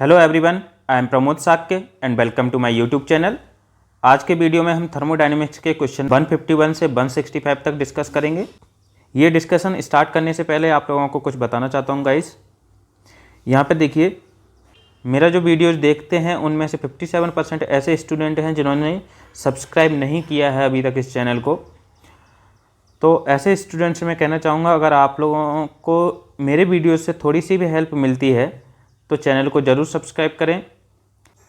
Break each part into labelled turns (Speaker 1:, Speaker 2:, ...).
Speaker 1: Hello everyone, I am Pramod Shakya and welcome to my YouTube channel. आज के video में हम थर्मोडायनेमिक्स के क्वेश्चन 151 से 165 तक डिस्कस करेंगे। ये डिस्कशन स्टार्ट करने से पहले आप लोगों को कुछ बताना चाहता हूँ गाइस। यहाँ पे देखिए, मेरा जो वीडियोज़ देखते हैं उनमें से 57% ऐसे स्टूडेंट हैं जिन्होंने सब्सक्राइब नहीं किया है अभी तक इस चैनल को। तो ऐसे स्टूडेंट्स से मैं कहना चाहूँगा, अगर आप लोगों को मेरे वीडियो से थोड़ी सी भी हेल्प मिलती है तो चैनल को ज़रूर सब्सक्राइब करें।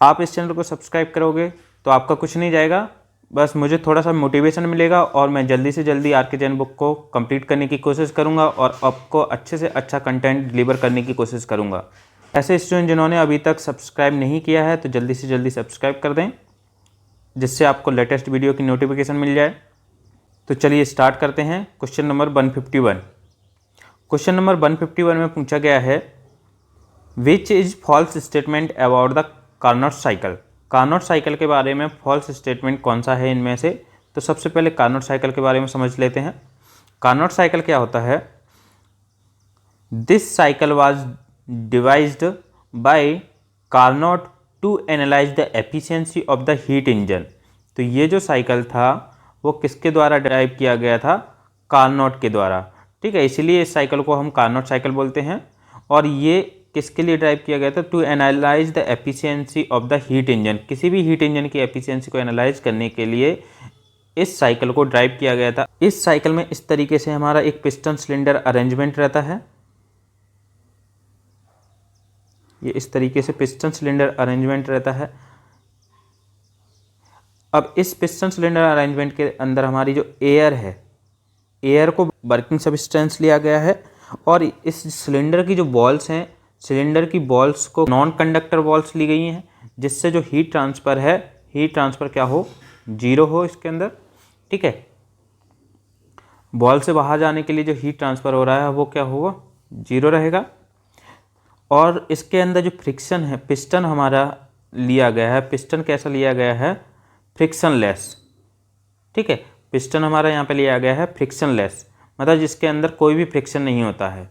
Speaker 1: आप इस चैनल को सब्सक्राइब करोगे तो आपका कुछ नहीं जाएगा, बस मुझे थोड़ा सा मोटिवेशन मिलेगा और मैं जल्दी से जल्दी आर्किजन बुक को कंप्लीट करने की कोशिश करूँगा और आपको अच्छे से अच्छा कंटेंट डिलीवर करने की कोशिश करूँगा। ऐसे स्टूडेंट जिन्होंने अभी तक सब्सक्राइब नहीं किया है तो जल्दी से जल्दी सब्सक्राइब कर दें, जिससे आपको लेटेस्ट वीडियो की नोटिफिकेशन मिल जाए। तो चलिए स्टार्ट करते हैं। Question number 151। क्वेश्चन नंबर 151 में पूछा गया है, which is false statement about the Carnot cycle. Carnot cycle के बारे में फॉल्स स्टेटमेंट कौन सा है इनमें से। तो सबसे पहले कार्नोट साइकिल के बारे में समझ लेते हैं। कार्नोट साइकिल क्या होता है? This cycle was devised by Carnot to analyse the efficiency of the heat engine. तो ये जो साइकिल था वो किसके द्वारा ड्राइव किया गया था? कार्नोट के द्वारा। ठीक है, इसीलिए इस साइकिल को हम कार्नोट साइकिल बोलते हैं। और ये किसके लिए ड्राइव किया गया था? To analyse the efficiency of the heat engine. किसी भी हीट इंजन की एफिशिएंसी को एनालाइज करने के लिए इस साइकिल को ड्राइव किया गया था। इस साइकिल में इस तरीके से हमारा एक पिस्टन सिलेंडर अरेंजमेंट रहता है। ये इस तरीके से पिस्टन सिलेंडर अरेंजमेंट रहता है। अब इस पिस्टन सिलेंडर अरेंजमेंट के अंदर हमारी जो एयर है, एयर को वर्किंग सब्सटेंस लिया गया है और इस सिलेंडर की जो बॉल्स हैं, सिलेंडर की बॉल्स को नॉन कंडक्टर बॉल्स ली गई हैं, जिससे जो हीट ट्रांसफ़र है, हीट ट्रांसफ़र क्या हो? जीरो हो इसके अंदर। ठीक है, बॉल से बाहर जाने के लिए जो हीट ट्रांसफ़र हो रहा है वो क्या होगा? जीरो रहेगा। और इसके अंदर जो फ्रिक्शन है, पिस्टन हमारा लिया गया है, पिस्टन कैसा लिया गया है? फ्रिक्शनलेस। ठीक है, पिस्टन हमारा यहाँ पे लिया गया है फ्रिक्शनलेस, मतलब जिसके अंदर कोई भी फ्रिक्शन नहीं होता है।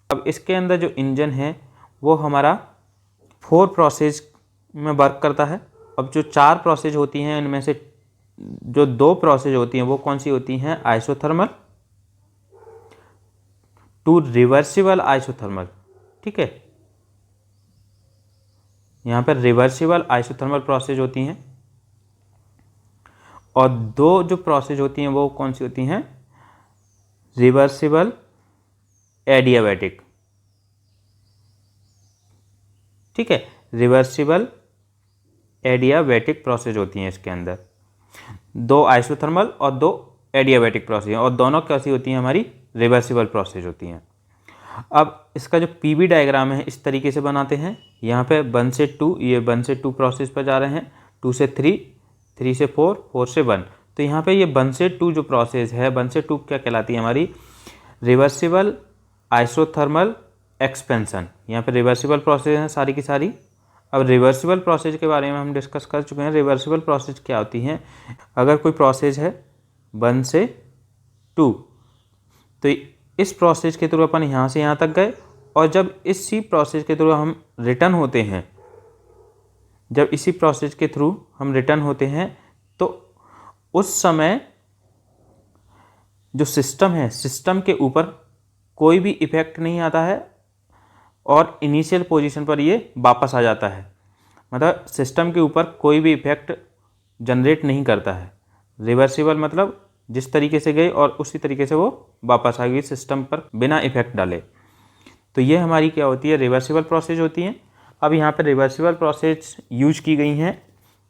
Speaker 1: अब इसके अंदर जो इंजन है वो हमारा 4 प्रोसेस में वर्क करता है। अब जो 4 प्रोसेस होती हैं इनमें से जो 2 प्रोसेस होती हैं वो कौन सी होती हैं? Isothermal to reversible isothermal. ठीक है, यहाँ पर रिवर्सिबल आइसोथर्मल प्रोसेस होती हैं और 2 जो प्रोसेस होती हैं वो कौन सी होती हैं? Reversible adiabatic. ठीक है, रिवर्सिबल एडियाबैटिक प्रोसेस होती हैं इसके अंदर। 2 आइसोथर्मल और 2 एडियाबैटिक प्रोसेस, और दोनों कैसी होती हैं? हमारी रिवर्सिबल प्रोसेस होती हैं। अब इसका जो पीवी डायग्राम है इस तरीके से बनाते हैं। यहाँ पे 1 से 2, ये 1 से 2 प्रोसेस पर जा रहे हैं, 2 से 3, 3 से 4, 4 से 1। तो यहाँ पे ये 1 से 2 जो प्रोसेस है, 1 से 2 क्या कहलाती है? हमारी रिवर्सिबल आइसोथर्मल एक्सपेंशन। यहाँ पे रिवर्सिबल प्रोसेस हैं सारी की सारी। अब रिवर्सिबल प्रोसेस के बारे में हम डिस्कस कर चुके हैं। रिवर्सिबल प्रोसेस क्या होती हैं? अगर कोई प्रोसेस है 1 से 2, तो इस प्रोसेस के थ्रू अपन यहाँ से यहाँ तक गए, और जब इसी प्रोसेस के थ्रू हम रिटर्न होते हैं, जब इसी प्रोसेस के थ्रू हम रिटर्न होते हैं तो उस समय जो सिस्टम है, सिस्टम के ऊपर कोई भी इफेक्ट नहीं आता है और इनिशियल पोजीशन पर ये वापस आ जाता है। मतलब सिस्टम के ऊपर कोई भी इफेक्ट जनरेट नहीं करता है। रिवर्सिबल मतलब जिस तरीके से गई और उसी तरीके से वो वापस आ गई सिस्टम पर बिना इफेक्ट डाले। तो ये हमारी क्या होती है? रिवर्सिबल प्रोसेस होती हैं। अब यहाँ पर रिवर्सिबल प्रोसेस यूज की गई हैं।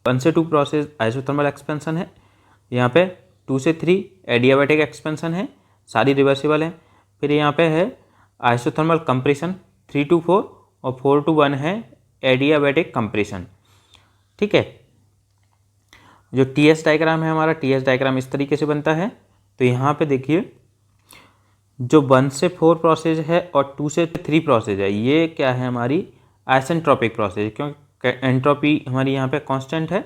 Speaker 1: 1 से 2 प्रोसेस आइसोथर्मल एक्सपेंशन है, यहाँ पे 2 से 3 एडियाबैटिक एक्सपेंशन है, सारी रिवर्सिबल है। फिर यहाँ पे है आइसोथर्मल कंप्रेशन 3 to 4 और 4 to 1 है एडियाबैटिक कंप्रेशन। ठीक है, जो टीएस डायग्राम है हमारा, टीएस डायग्राम इस तरीके से बनता है। तो यहाँ पे देखिए, जो 1 से 4 प्रोसेस है और 2 से 3 प्रोसेस है, ये क्या है? हमारी आइसेंट्रोपिक प्रोसेस, क्योंकि एंट्रोपी हमारी यहाँ पे कांस्टेंट है।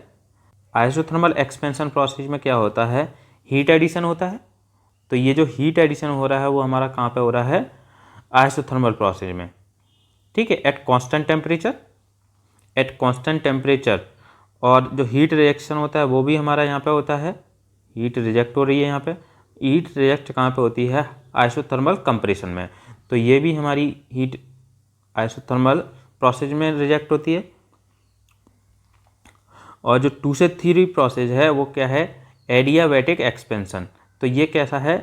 Speaker 1: आइसोथर्मल एक्सपेंशन प्रोसेस में क्या होता है? हीट एडिशन होता है। तो ये जो हीट एडिशन हो रहा है वो हमारा कहाँ पे हो रहा है? आइसोथर्मल प्रोसेस में। ठीक है, at constant temperature. At constant temperature, और जो हीट रिजेक्शन होता है वो भी हमारा यहाँ पे होता है, हीट रिजेक्ट हो रही है यहाँ पे, हीट रिजेक्ट कहाँ पे होती है, आइसोथर्मल कंप्रेशन में। तो ये भी हमारी हीट आइसोथर्मल प्रोसेस में रिजेक्ट होती है। और जो 2 से 3 प्रोसेस है वो क्या है, एडियाबैटिक एक्सपेंशन। तो ये कैसा है,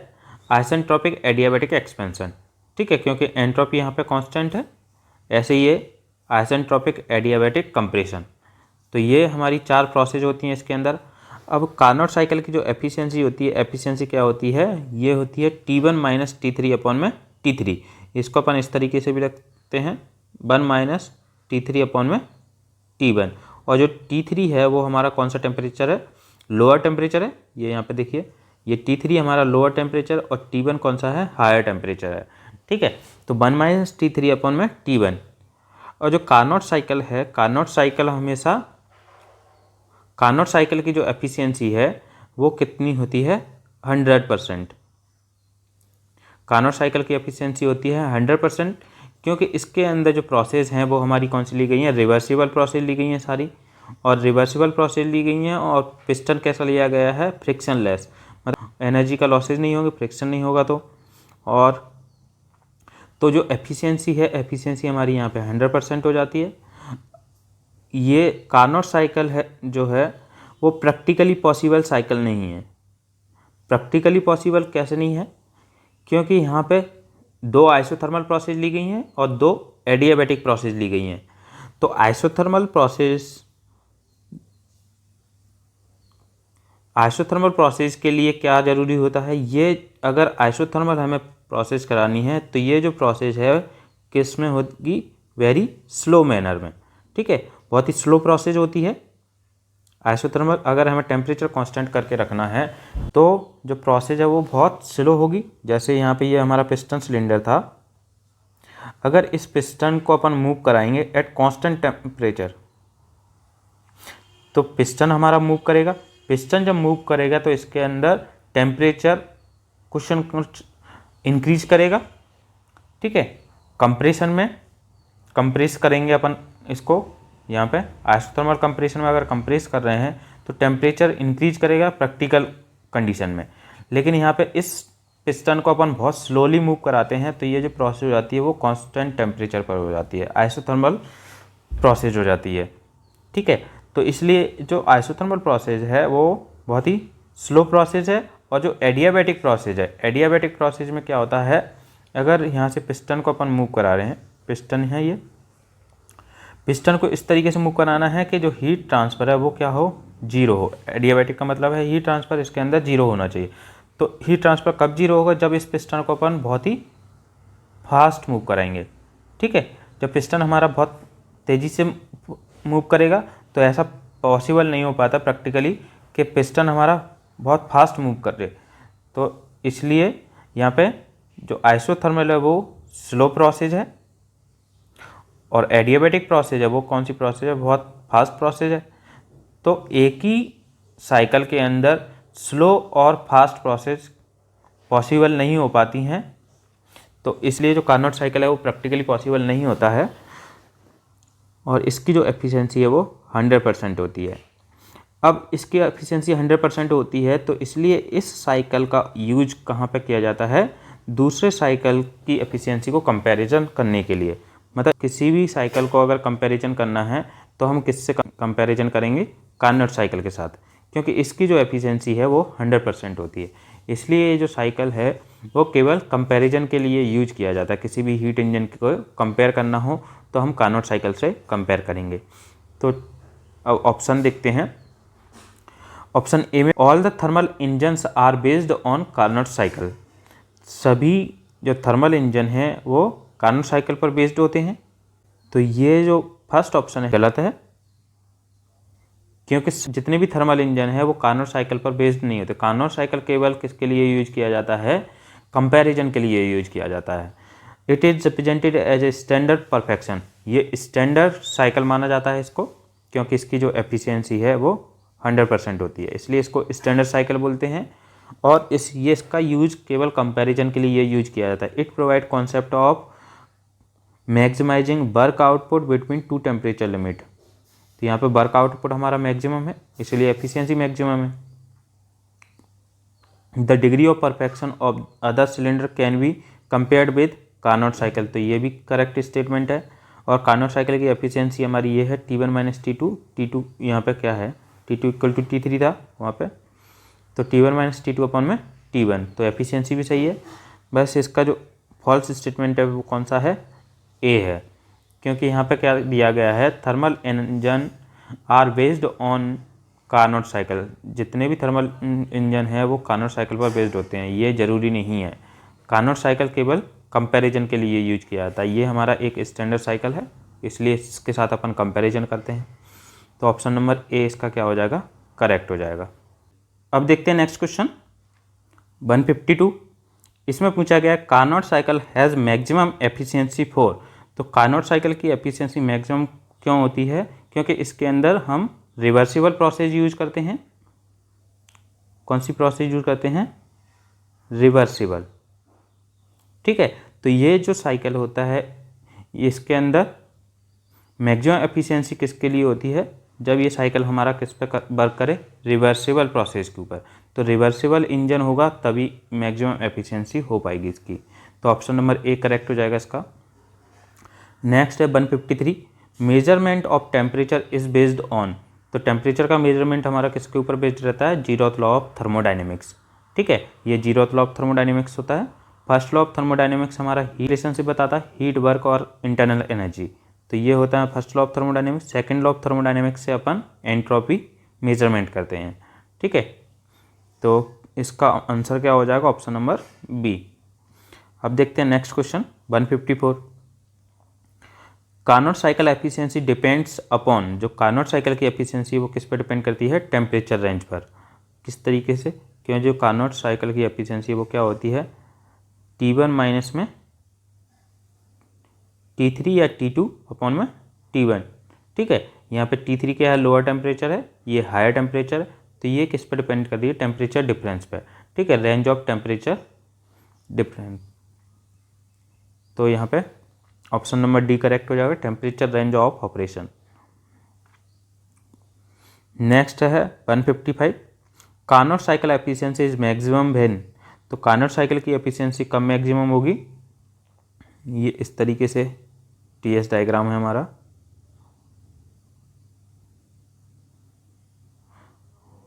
Speaker 1: आइसेंट्रोपिक एडियाबैटिक एक्सपेंशन, ठीक है, क्योंकि एंट्रोपी यहाँ पे कांस्टेंट है, ऐसे ही ये आइसेंट्रोपिक एडियाबैटिक कंप्रेशन। तो ये हमारी 4 प्रोसेस होती हैं इसके अंदर। अब कार्नोट साइकिल की जो एफिशिएंसी होती है, एफिशिएंसी क्या होती है, ये होती है T1 माइनस T3 अपॉन में T3। इसको अपन इस तरीके से भी रखते हैं, 1 माइनस T3 अपॉन में T1। और जो T3 है वो हमारा कौन सा टेम्परेचर है, लोअर टेम्परेचर है, ये यहाँ पे देखिए, ये T3 हमारा लोअर टेम्परेचर और T1 कौन सा है, हायर टेम्परेचर है, ठीक है। तो 1 माइनस T3 अपॉन में T1। और जो कार्नोट साइकिल है, कार्नोट साइकिल हमेशा, कार्नोट साइकिल की जो एफिशिएंसी है वो कितनी होती है, 100%। कार्नोट साइकिल की एफिशिएंसी होती है 100%, क्योंकि इसके अंदर जो प्रोसेस हैं वो हमारी कौन सी ली गई हैं, रिवर्सिबल प्रोसेस ली गई हैं सारी, और रिवर्सिबल प्रोसेस ली गई हैं। और पिस्टन कैसा लिया गया है, फ्रिक्शनलेस, मतलब एनर्जी का लॉसेज नहीं होगी, फ्रिक्शन नहीं होगा। और तो जो एफिशिएंसी है, एफिशिएंसी हमारी यहाँ पे 100% हो जाती है। ये कार्नोट साइकिल है जो है वो प्रैक्टिकली पॉसिबल साइकिल नहीं है। प्रैक्टिकली पॉसिबल कैसे नहीं है, क्योंकि यहाँ पे 2 आइसोथर्मल प्रोसेस ली गई हैं और 2 एडियाबैटिक प्रोसेस ली गई हैं। तो आइसोथर्मल प्रोसेस के लिए क्या ज़रूरी होता है, ये अगर आइसोथर्मल हमें प्रोसेस करानी है तो ये जो प्रोसेस है किस में होगी, वेरी स्लो मैनर में, ठीक है, बहुत ही स्लो प्रोसेस होती है आइसोथर्मल। अगर हमें टेम्परेचर कांस्टेंट करके रखना है तो जो प्रोसेस है वो बहुत स्लो होगी। जैसे यहाँ पे ये हमारा पिस्टन सिलेंडर था, अगर इस पिस्टन को अपन मूव कराएंगे एट कांस्टेंट टेम्परेचर तो पिस्टन हमारा मूव करेगा। पिस्टन जब मूव करेगा तो इसके अंदर टेम्परेचर कुछ इंक्रीज करेगा, ठीक है। कंप्रेशन में कंप्रेस करेंगे अपन इसको, यहाँ पे आइसोथर्मल कंप्रेशन में अगर कंप्रेस कर रहे हैं तो टेम्परेचर इंक्रीज करेगा प्रैक्टिकल कंडीशन में। लेकिन यहाँ पे इस पिस्टन को अपन बहुत स्लोली मूव कराते हैं तो ये जो प्रोसेस हो जाती है वो कांस्टेंट टेम्परेचर पर हो जाती है, आइसोथर्मल प्रोसेस हो जाती है, ठीक है। तो इसलिए जो आइसोथर्मल प्रोसेस है वो बहुत ही स्लो प्रोसेस है। और जो एडियाबैटिक प्रोसेस है, एडियाबैटिक प्रोसेस में क्या होता है, अगर यहाँ से पिस्टन को अपन मूव करा रहे हैं, पिस्टन है ये, पिस्टन को इस तरीके से मूव कराना है कि जो हीट ट्रांसफ़र है वो क्या हो, जीरो हो। एडियाबैटिक का मतलब है हीट ट्रांसफ़र इसके अंदर जीरो होना चाहिए। तो हीट ट्रांसफ़र कब जीरो होगा, जब इस पिस्टन को अपन बहुत ही फास्ट मूव कराएंगे, ठीक है। जब पिस्टन हमारा बहुत तेज़ी से मूव करेगा तो ऐसा पॉसिबल नहीं हो पाता प्रैक्टिकली कि पिस्टन हमारा बहुत फास्ट मूव कर रहे। तो इसलिए यहाँ पे जो आइसोथर्मल है वो स्लो प्रोसेस है और एडियाबैटिक प्रोसेस है वो कौन सी प्रोसेस है, बहुत फास्ट प्रोसेस है। तो एक ही साइकिल के अंदर स्लो और फास्ट प्रोसेस पॉसिबल नहीं हो पाती हैं, तो इसलिए जो कार्नोट साइकिल है वो प्रैक्टिकली पॉसिबल नहीं होता है और इसकी जो एफिशिएंसी है वो 100% होती है। अब इसकी एफिशिएंसी 100% होती है तो इसलिए इस साइकिल का यूज कहाँ पे किया जाता है, दूसरे साइकिल की एफिशिएंसी को कंपैरिजन करने के लिए। मतलब किसी भी साइकिल को अगर कंपैरिजन करना है तो हम किससे कंपैरिजन करेंगे, कार्नोट साइकिल के साथ, क्योंकि इसकी जो एफिशिएंसी है वो 100% होती है। इसलिए ये जो साइकिल है वो केवल कंपैरिजन के लिए यूज किया जाता है। किसी भी हीट इंजन को कंपेयर करना हो तो हम कार्नोट साइकिल से कंपेयर करेंगे। तो अब ऑप्शन देखते हैं। ऑप्शन ए में all the thermal engines are based on Carnot cycle. सभी जो थर्मल इंजन हैं वो कार्नोट साइकिल पर बेस्ड होते हैं। तो ये जो फर्स्ट ऑप्शन है गलत है, क्योंकि जितने भी थर्मल इंजन है वो कार्नोट साइकिल पर बेस्ड नहीं होते। कार्नोट साइकिल केवल किसके लिए यूज किया जाता है, कंपैरिजन के लिए यूज किया जाता है। It is represented as a standard perfection. ये स्टैंडर्ड साइकिल माना जाता है इसको, क्योंकि इसकी जो एफिशिएंसी है वो 100% होती है, इसलिए इसको स्टैंडर्ड साइकिल बोलते हैं। और इसका यूज केवल कंपैरिजन के लिए यूज किया जाता है। It provide concept of maximising work output between two temperature limit. तो यहाँ पे वर्क आउटपुट हमारा मैक्सिमम है, इसलिए एफिशिएंसी मैक्सिमम है। The degree of perfection of other cylinder can be compared with Carnot cycle, तो ये भी करेक्ट स्टेटमेंट है। और कार्नोट साइकिल की एफिशिएंसी हमारी ये है T1 माइनस T2, T2 यहाँ पे क्या है, T2 इक्वल टू T3 था वहाँ पे, तो T1 माइनस T2 अपॉन में T1, तो एफिशिएंसी भी सही है। बस इसका जो फॉल्स स्टेटमेंट है वो कौन सा है, ए है, क्योंकि यहाँ पे क्या दिया गया है, thermal engine are based on Carnot cycle, जितने भी थर्मल इंजन है वो कार्नोट साइकिल पर बेस्ड होते हैं, ये ज़रूरी नहीं है। कार्नोट साइकिल केवल कंपैरिजन के लिए यूज किया जाता है, ये हमारा एक स्टैंडर्ड साइकिल है, इसलिए इसके साथ अपन कंपैरिजन करते हैं। तो ऑप्शन नंबर ए इसका क्या हो जाएगा, करेक्ट हो जाएगा। अब देखते हैं नेक्स्ट क्वेश्चन 152। इसमें पूछा गया है Carnot cycle has maximum efficiency for, तो कार्नोट साइकिल की एफिशिएंसी मैक्सिमम क्यों होती है, क्योंकि इसके अंदर हम रिवर्सिबल प्रोसेस यूज करते हैं। कौन सी प्रोसेस यूज करते हैं, रिवर्सिबल, ठीक है। तो ये जो साइकिल होता है इसके अंदर मैक्सिमम एफिशिएंसी किसके लिए होती है, जब ये साइकिल हमारा किस पे वर्क करे, रिवर्सिबल प्रोसेस के ऊपर। तो रिवर्सिबल इंजन होगा तभी मैक्सिमम एफिशिएंसी हो पाएगी इसकी, तो ऑप्शन नंबर ए करेक्ट हो जाएगा इसका। नेक्स्ट है 153, measurement of temperature is based on, तो टेम्परेचर का मेजरमेंट हमारा किसके ऊपर बेस्ड रहता है, जीरोथ लॉ ऑफ थर्मोडाइनमिक्स, ठीक है। ये जीरोथ लॉ ऑफ थर्मोडाइनमिक्स होता है। फर्स्ट लॉ ऑफ थर्मोडाइनमिक्स हमारा हीट रिलेशनशिप बताता है, हीट वर्क और इंटरनल एनर्जी, तो ये होता है first law of thermodynamics. Second law of thermodynamics से अपन एंट्रोपी मेजरमेंट करते हैं, ठीक है। तो इसका आंसर क्या हो जाएगा, ऑप्शन नंबर बी। अब देखते हैं next question 154। Carnot cycle efficiency depends upon, जो कार्नोट साइकिल की एफिशिएंसी वो किस पर डिपेंड करती है, टेम्परेचर रेंज पर। किस तरीके से, क्यों जो कार्नोट साइकिल की एफिशिएंसी वो क्या होती है, T1 माइनस में T3 या T2 अपॉन में T1, ठीक है। यहाँ पे T3 क्या है, लोअर टेम्परेचर है, ये हायर टेम्परेचर है, तो ये किस पर डिपेंड करती है, टेम्परेचर डिफरेंस पे, ठीक है, रेंज ऑफ टेम्परेचर डिफरेंस। तो यहाँ पे ऑप्शन नंबर डी करेक्ट हो जाएगा, temperature range of operation. Next है 155, Carnot cycle efficiency is maximum when, तो कार्नोट साइकिल की एफिशिएंसी कब मैक्सिमम होगी, ये इस तरीके से टीएस डायग्राम है हमारा,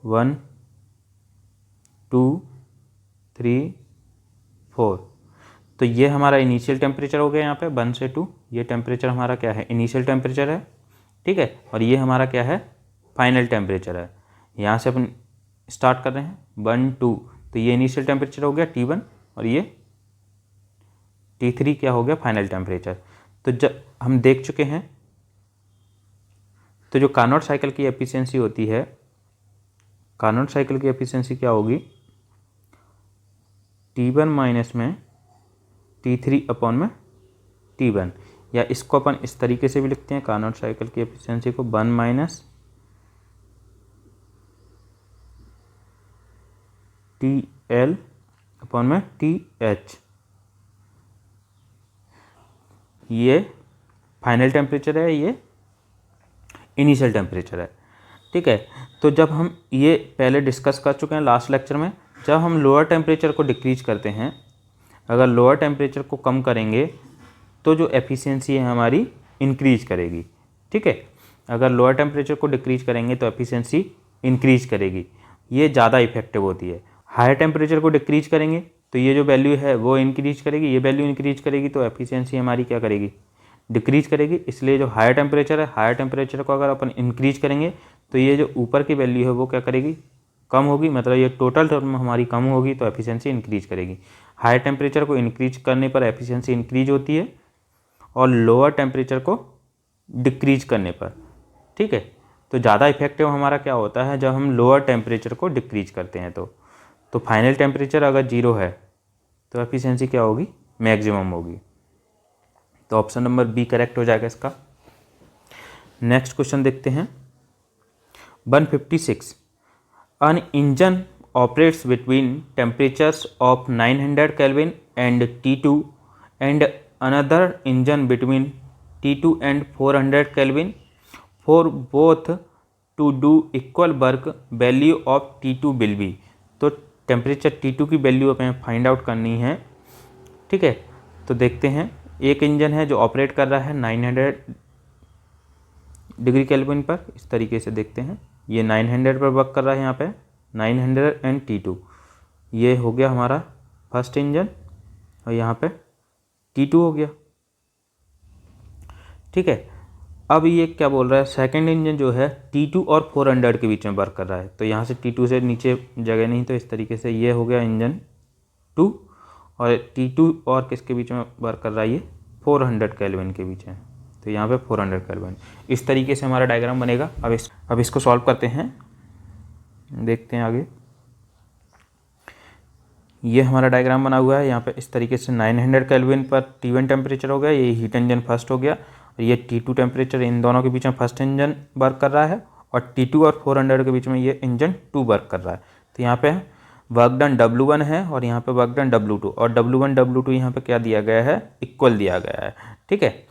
Speaker 1: 1 2 3 4, तो ये हमारा इनिशियल टेम्परेचर हो गया, यहाँ पे 1 से 2, ये टेम्परेचर हमारा क्या है, इनिशियल टेम्परेचर है, ठीक है। और ये हमारा क्या है, फाइनल टेम्परेचर है। यहाँ से अपन स्टार्ट कर रहे हैं 1 2, तो ये इनिशियल टेम्परेचर हो गया T1, और ये T3 क्या हो गया, फाइनल टेम्परेचर। तो जब हम देख चुके हैं, तो जो कार्नोट साइकिल की एफिशिएंसी होती है, कार्नोट साइकिल की एफिशिएंसी क्या होगी, T1 माइनस में T3 अपॉन में T1, या इसको अपन इस तरीके से भी लिखते हैं, कार्नोट साइकिल की एफिशिएंसी को 1 माइनस TL अपॉन में TH, ये फाइनल टेम्परेचर है, ये इनिशियल टेम्परेचर है, ठीक है। तो जब हम ये पहले डिस्कस कर चुके हैं लास्ट लेक्चर में, जब हम लोअर टेम्परेचर को डिक्रीज करते हैं, अगर लोअर टेम्परेचर को कम करेंगे तो जो एफिशिएंसी है हमारी इंक्रीज करेगी, ठीक है। अगर लोअर टेम्परेचर को डिक्रीज करेंगे तो एफिशिएंसी इंक्रीज करेगी, ये ज़्यादा इफेक्टिव होती है। हायर टेम्परेचर को डिक्रीज करेंगे तो ये जो वैल्यू है वो इंक्रीज करेगी, ये वैल्यू इंक्रीज करेगी, तो एफिशिएंसी हमारी क्या करेगी, डिक्रीज करेगी। इसलिए जो हायर टेम्परेचर है, हायर टेम्परेचर को अगर अपन इंक्रीज करेंगे तो ये जो ऊपर की वैल्यू है वो क्या करेगी, कम होगी, मतलब ये टोटल टर्म हमारी कम होगी, तो एफिशिएंसी इंक्रीज करेगी। हायर टेम्परेचर को इंक्रीज करने पर एफिशिएंसी इंक्रीज होती है, और लोअर टेम्परेचर को डिक्रीज करने पर, ठीक है। तो ज़्यादा इफेक्टिव हमारा क्या होता है, जब हम लोअर टेम्परेचर को डिक्रीज करते हैं। तो फाइनल टेम्परेचर अगर 0 है तो एफिशिएंसी क्या होगी, मैक्सिमम होगी। तो ऑप्शन नंबर बी करेक्ट हो जाएगा इसका। नेक्स्ट क्वेश्चन देखते हैं 156, an engine operates between temperatures of 900 Kelvin and T2 and another engine between T2 and 400 Kelvin for both to do equal work value of T2 will be. तो temperature T2 की value हमें find out करनी है, ठीक है। तो देखते हैं, एक इंजन है जो ऑपरेट कर रहा है 900 डिग्री केल्विन पर। इस तरीके से देखते हैं, ये 900 पर वर्क कर रहा है, यहाँ पे 900 एंड T2। ये हो गया हमारा फर्स्ट इंजन और यहाँ पे T2 हो गया, ठीक है। अब ये क्या बोल रहा है, सेकंड इंजन जो है T2 और 400 के बीच में वर्क कर रहा है। तो यहाँ से T2 से नीचे जगह नहीं, तो इस तरीके से ये हो गया इंजन 2 और T2 और किसके बीच में वर्क कर रहा है, ये 400 केल्विन के बीच में। तो यहाँ पे 400 केल्विन। इस तरीके से हमारा डायग्राम बनेगा। अब इसको सॉल्व करते हैं, देखते हैं आगे। ये हमारा डायग्राम बना हुआ है, यहाँ पे इस तरीके से 900 केल्विन पर T1 टेम्परेचर हो गया, ये हीट इंजन फर्स्ट हो गया, और ये T2 टेम्परेचर, इन दोनों के बीच में फर्स्ट इंजन वर्क कर रहा है, और T2 और 400 के बीच में ये इंजन 2 वर्क कर रहा है। तो यहाँ पे वर्क डन W1 है और यहाँ पे वर्क डन W2, और W1 W2 यहाँ पे क्या दिया गया है, इक्वल दिया गया है, ठीक है।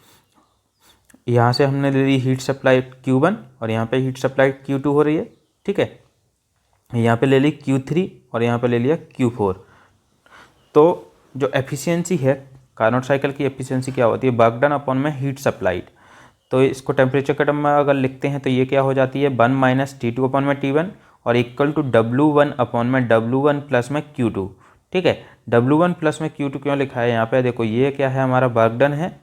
Speaker 1: यहाँ से हमने ले ली हीट सप्लाई Q1 और यहाँ पे हीट सप्लाई Q2 हो रही है, ठीक है। यहाँ पे ले ली Q3 और यहाँ पे ले लिया Q4। तो जो एफिशिएंसी है कार्नोट साइकिल की, एफिशिएंसी क्या होती है, वर्क डन अपॉन में हीट सप्लाइड। तो इसको टेम्परेचर के टर्म में अगर लिखते हैं तो ये क्या हो जाती है, 1 माइनस T2 अपॉन में T1 और इक्वल टू W1 अपॉन में W1 प्लस में Q2, ठीक है। W1 प्लस में Q2 क्यों लिखा है यहाँ पे, देखो ये क्या है, हमारा वर्क डन है,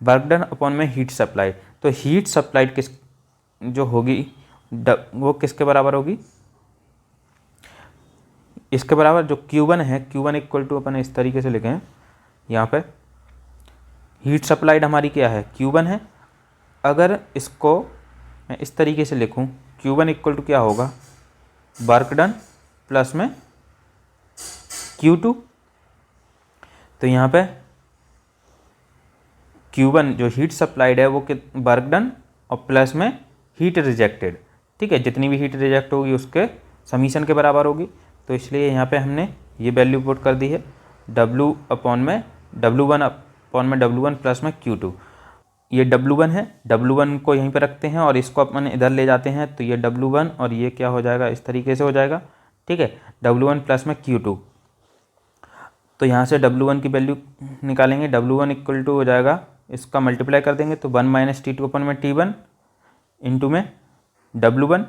Speaker 1: वर्क डन अपॉन में हीट सप्लाइड। तो हीट सप्लाइड किस जो होगी वो किसके बराबर होगी, इसके बराबर जो Q1 है, Q1 इक्वल टू अपन इस तरीके से लिखें, यहाँ पे हीट सप्लाइड हमारी क्या है, Q1 है। अगर इसको मैं इस तरीके से लिखूँ, Q1 इक्वल टू क्या होगा, वर्क डन प्लस में Q2। तो यहाँ पे Q1 जो हीट सप्लाइड है वो वर्क डन और प्लस में हीट रिजेक्टेड, ठीक है। जितनी भी हीट रिजेक्ट होगी उसके समीशन के बराबर होगी। तो इसलिए यहाँ पे हमने ये वैल्यू पुट कर दी है, W1 अपॉन में W1 प्लस में Q2। ये W1 है, W1 को यहीं पे रखते हैं और इसको अपन इधर ले जाते हैं, तो ये W1 और ये क्या हो जाएगा, इस तरीके से हो जाएगा, ठीक है। W1 प्लस में Q2। तो यहाँ से W1 की वैल्यू निकालेंगे, W1 इक्वल टू हो जाएगा, इसका मल्टीप्लाई कर देंगे तो 1 माइनस T2 अपन में T1 इंटू में W1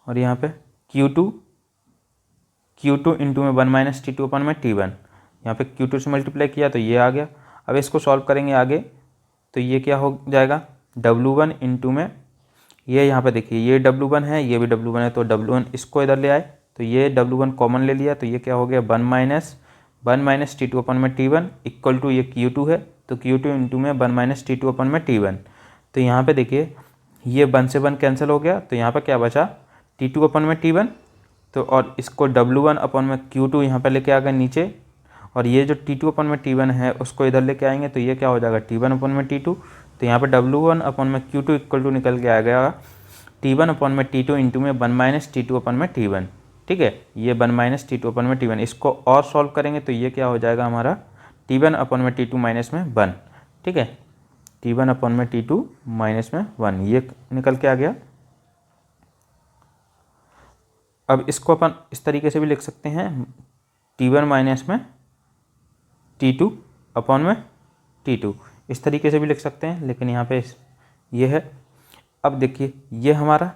Speaker 1: और यहाँ पे Q2 इंटू में 1 माइनस T2 अपन में T1। यहाँ पे Q2 से मल्टीप्लाई किया तो ये आ गया। अब इसको सॉल्व करेंगे आगे, तो ये क्या हो जाएगा, W1 इंटू में ये यहाँ पे देखिए ये W1 है, ये भी W1 है, तो W1 इसको इधर ले आए तो ये W1 कॉमन ले लिया, तो ये क्या हो गया, 1 माइनस T2 अपन में T1 इक्वल टू ये Q2 है, तो Q2 इंटू में 1 माइनस T2 अपन में T1। तो यहाँ पे देखिए ये 1 से 1 कैंसिल हो गया, तो यहाँ पर क्या बचा, T2 अपन में T1। तो और इसको W1 अपन में Q2 यहाँ पर लेके आ गए नीचे, और ये जो T2 अपन में T1 है उसको इधर लेके आएंगे, तो ये क्या हो जाएगा, T1 अपन में T2। तो यहाँ पे W1 अपन में Q2 इक्वल टू निकल के आ गया T1 अपन में T2 इंटू में 1 माइनस T2 अपन में T1, ठीक है। ये 1 माइनस T2 अपन में T1, इसको और सॉल्व करेंगे तो ये क्या हो जाएगा हमारा, T1 अपन में T2 माइनस में 1, ठीक है। T1 अपन में T2 माइनस में 1 ये निकल के आ गया। अब इसको अपन इस तरीके से भी लिख सकते हैं, T1 माइनस में T2 अपॉन में T2, इस तरीके से भी लिख सकते हैं, लेकिन यहाँ पे ये है। अब देखिए ये हमारा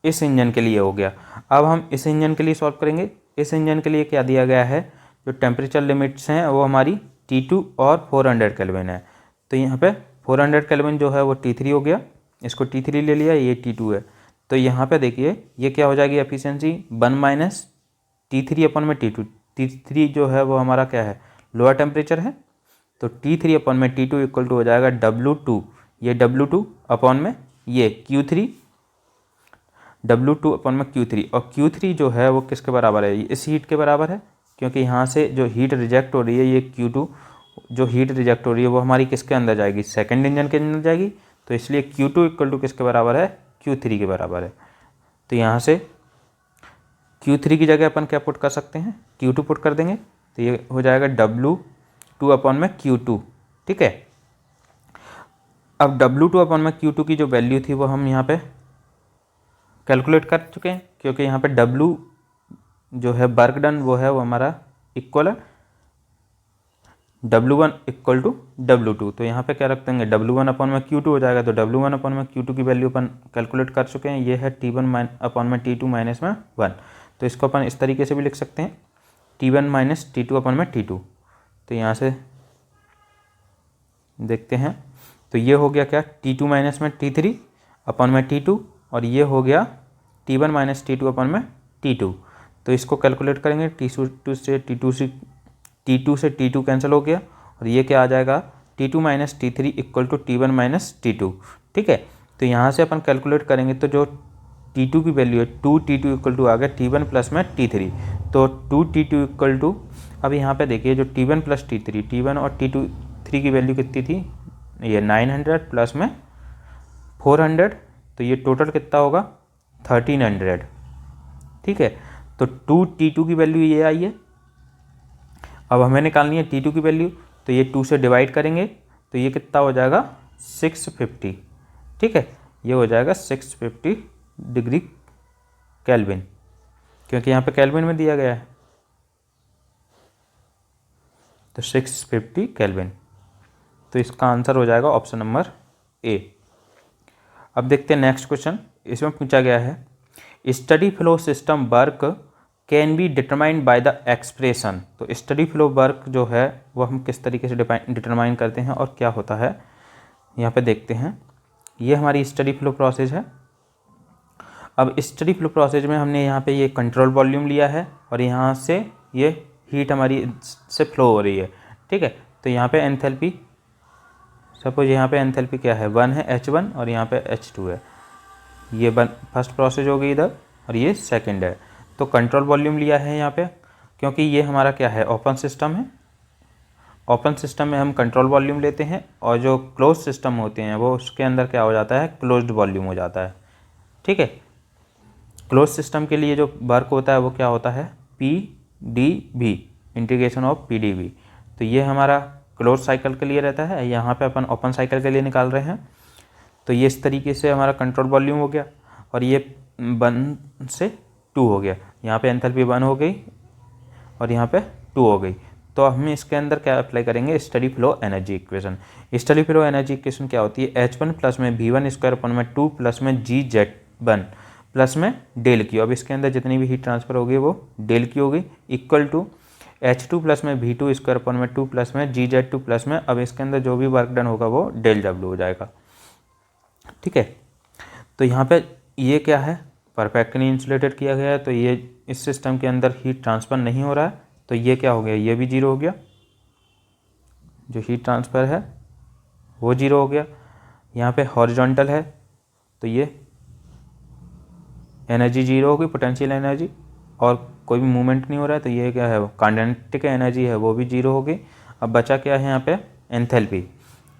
Speaker 1: इस इंजन के लिए हो गया। अब हम इस इंजन के लिए सॉल्व करेंगे। इस इंजन के लिए क्या दिया गया है, जो टेम्परेचर लिमिट्स हैं वो हमारी T2 और 400 केल्विन है। तो यहाँ पे 400 केल्विन जो है वो T3 हो गया, इसको T3 ले लिया, ये T2 है। तो यहाँ पे देखिए ये क्या हो जाएगी एफिशिएंसी, 1 माइनस T3 अपन में T2। T3 जो है वो हमारा क्या है, लोअर टेम्परेचर है, तो T3 अपन में T2 इक्वल टू हो जाएगा W2, ये W2 अपॉन में ये Q3, W2 अपन में Q3, और Q3 जो है वो किसके बराबर है, इस हीट के बराबर है, क्योंकि यहाँ से जो हीट रिजेक्ट हो रही है, ये Q2 जो हीट रिजेक्ट हो रही है वो हमारी किसके अंदर जाएगी, सेकंड इंजन के अंदर जाएगी। तो इसलिए Q2 इक्वल टू किसके बराबर है, Q3 के बराबर है। तो यहाँ से Q3 की जगह अपन क्या पुट कर सकते हैं, Q2 पुट कर देंगे, तो ये हो जाएगा W2 अपॉन में Q2, ठीक है। अब W2 अपन में Q2 की जो वैल्यू थी वो हम यहाँ पे कैलकुलेट कर चुके हैं, क्योंकि यहाँ पे W जो है वर्क डन वो है वो हमारा इक्वल है W1 इक्वल टू W2। तो यहाँ पे क्या रख देंगे, W1 अपन में Q2 हो जाएगा, तो W1 अपन में Q2 की वैल्यू अपन कैलकुलेट कर चुके हैं, ये है T1 अपन में T2 माइनस में 1। तो इसको अपन इस तरीके से भी लिख सकते हैं T1 माइनस T2 अपन में T2। तो यहाँ से देखते हैं, तो ये हो गया क्या, T2 माइनस में T3 अपन में T2, और ये हो गया T1 माइनस T2 अपन में T2। तो इसको कैलकुलेट करेंगे, T2 से T2 कैंसिल हो गया, और ये क्या आ जाएगा T2 minus T3 equal to T1 minus T2। ठीक है, तो यहाँ से अपन कैलकुलेट करेंगे तो जो T2 की वैल्यू है 2T2 इक्वल टू आ गया T1 प्लस में T3। तो 2T2 इक्वल टू, अब यहाँ पे देखिए जो T1 प्लस T3, T1 और T3 की वैल्यू कितनी थी, ये 900 प्लस में 400, तो ये टोटल कितना होगा 1300। ठीक है, तो 2T2 की वैल्यू ये आई है। अब हमें निकालनी है T2 की वैल्यू, तो ये 2 से डिवाइड करेंगे तो ये कितना हो जाएगा 650। ठीक है, ये हो जाएगा 650 डिग्री केल्विन, क्योंकि यहाँ पे केल्विन में दिया गया है, तो 650 केल्विन। तो इसका आंसर हो जाएगा ऑप्शन नंबर ए। अब देखते हैं नेक्स्ट क्वेश्चन, इसमें पूछा गया है steady flow system work can be determined by the expression. तो स्टडी फ्लो वर्क जो है वो हम किस तरीके से डिटरमाइन करते हैं और क्या होता है, यहाँ पे देखते हैं। ये हमारी स्टडी फ्लो प्रोसेस है। अब स्टडी फ्लो प्रोसेस में हमने यहाँ पे ये कंट्रोल वॉल्यूम लिया है, और यहाँ से ये हीट हमारी से फ्लो हो रही है। ठीक है, तो यहाँ पे एंथैल्पी, सपोज यहाँ पे एंथैल्पी क्या है 1 है H1, और यहाँ पे H2 है। ये फर्स्ट प्रोसेस हो गई इधर, और ये सेकंड है। तो कंट्रोल वॉल्यूम लिया है यहाँ पे, क्योंकि ये हमारा क्या है ओपन सिस्टम है। ओपन सिस्टम में हम कंट्रोल वॉल्यूम लेते हैं, और जो क्लोज सिस्टम होते हैं वो उसके अंदर क्या हो जाता है क्लोज्ड वॉल्यूम हो जाता है। ठीक है, क्लोज सिस्टम के लिए जो वर्क होता है वो क्या होता है PdV, इंटीग्रेशन ऑफ PdV। तो ये हमारा क्लोज साइकिल के लिए रहता है, यहाँ पे अपन ओपन साइकिल के लिए निकाल रहे हैं। तो ये इस तरीके से हमारा कंट्रोल वॉल्यूम हो गया, और ये 1 से 2 हो गया। यहाँ पे एंथैल्पी 1 हो गई, और यहाँ पे 2 हो गई। तो हम इसके अंदर क्या अप्लाई करेंगे, steady flow energy equation. Steady flow energy equation क्या होती है, H1 प्लस में V1 स्क्वायर अपन में 2 प्लस में GZ1 प्लस में डेल Q। अब इसके अंदर जितनी भी हीट ट्रांसफर होगी वो डेल Q होगी, इक्वल टू H2 प्लस में V2 स्क्वायर अपन में 2 प्लस में GZ2 प्लस में, अब इसके अंदर जो भी वर्क डन होगा वो डेल W हो जाएगा। ठीक है, तो यहाँ पे ये क्या है परफेक्टली इंसुलेटेड किया गया है, तो ये इस सिस्टम के अंदर हीट ट्रांसफ़र नहीं हो रहा है, तो ये क्या हो गया, ये भी जीरो हो गया। जो हीट ट्रांसफ़र है वो जीरो हो गया। यहाँ पे हॉरिजॉन्टल है तो ये एनर्जी जीरो होगी, पोटेंशियल एनर्जी, और कोई भी मूवमेंट नहीं हो रहा है, तो ये क्या है काइनेटिक एनर्जी है वो भी जीरो होगी। अब बचा क्या है यहाँ पे एंथैल्पी।